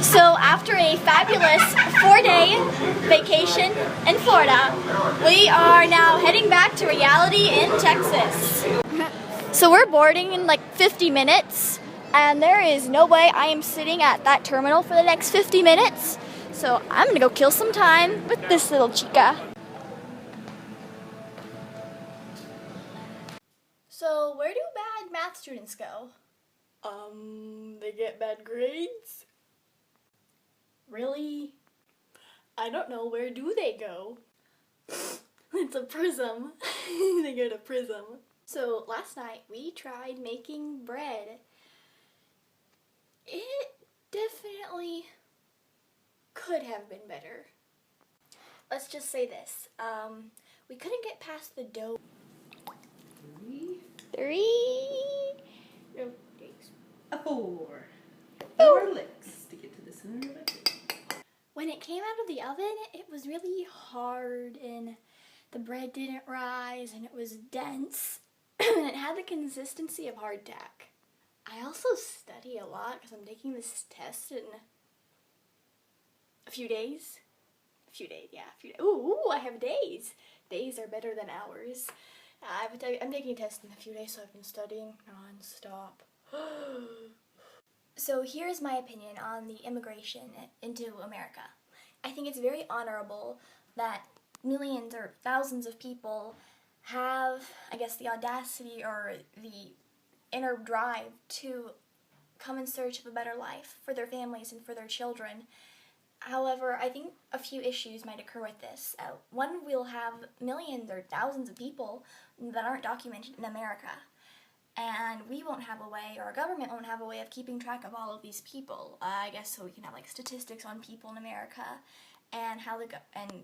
So after a fabulous 4-day vacation in Florida, we are now heading back to reality in Texas. So we're boarding in like 50 minutes, and there is no way I am sitting at that terminal for the next 50 minutes. So I'm gonna go kill some time with this little chica. So where do bad math students go? They get bad grades. Really? I don't know, where do they go? It's a prism. They go to prism. So last night we tried making bread. It definitely could have been better. Let's just say this. We couldn't get past the dough. Three. No, A 4. 4 licks to get to the center of it. When it came out of the oven, it was really hard and the bread didn't rise and it was dense and it had the consistency of hardtack. I also study a lot because I'm taking this test in a few days. A few days. Ooh, I have days. Days are better than hours. I'm taking a test in a few days, so I've been studying non-stop. So here's my opinion on the immigration into America. I think it's very honorable that millions or thousands of people have, I guess, the audacity or the inner drive to come in search of a better life for their families and for their children. However, I think a few issues might occur with this. One, we'll have millions or thousands of people that aren't documented in America. And we won't have a way, or our government won't have a way of keeping track of all of these people. I guess so we can have like statistics on people in America, and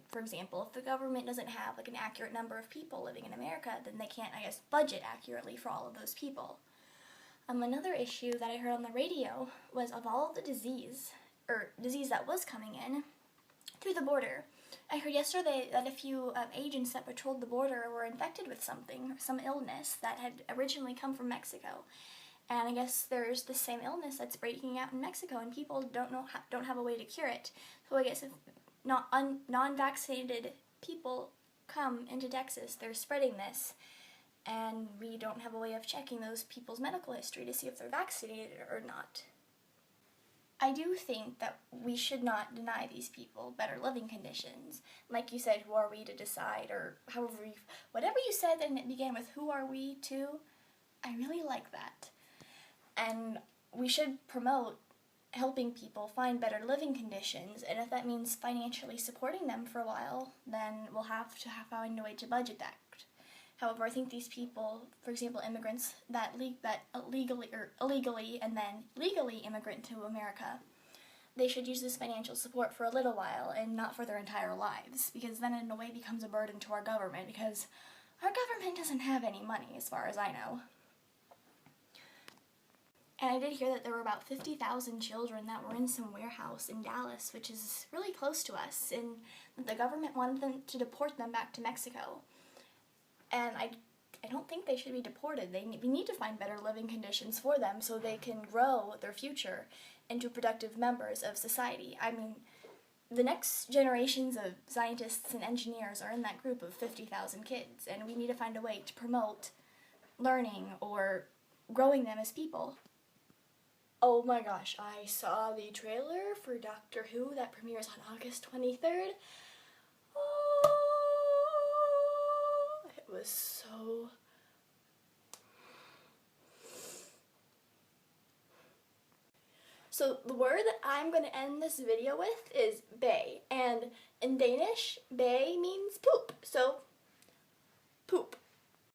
for example, if the government doesn't have like an accurate number of people living in America, then they can't, I guess, budget accurately for all of those people. Another issue that I heard on the radio was of all of the disease that was coming in through the border. I heard yesterday that a few agents that patrolled the border were infected with some illness that had originally come from Mexico. And I guess there's the same illness that's breaking out in Mexico, and people don't have a way to cure it. So I guess if non-vaccinated people come into Texas, they're spreading this, and we don't have a way of checking those people's medical history to see if they're vaccinated or not. I do think that we should not deny these people better living conditions. Like you said, who are we to decide, or whatever you said, and it began with who are we to, I really like that. And we should promote helping people find better living conditions, and if that means financially supporting them for a while, then we'll have to find a way to budget that. However, I think these people, for example, immigrants that illegally and then legally immigrant to America, they should use this financial support for a little while and not for their entire lives, because then in a way becomes a burden to our government, because our government doesn't have any money as far as I know. And I did hear that there were about 50,000 children that were in some warehouse in Dallas, which is really close to us, and the government wanted them to deport them back to Mexico. And I don't think they should be deported. We need to find better living conditions for them so they can grow their future into productive members of society. I mean, the next generations of scientists and engineers are in that group of 50,000 kids, and we need to find a way to promote learning or growing them as people. Oh my gosh, I saw the trailer for Doctor Who that premieres on August 23rd. It was so... So the word that I'm going to end this video with is bay, and in Danish, bay means poop. So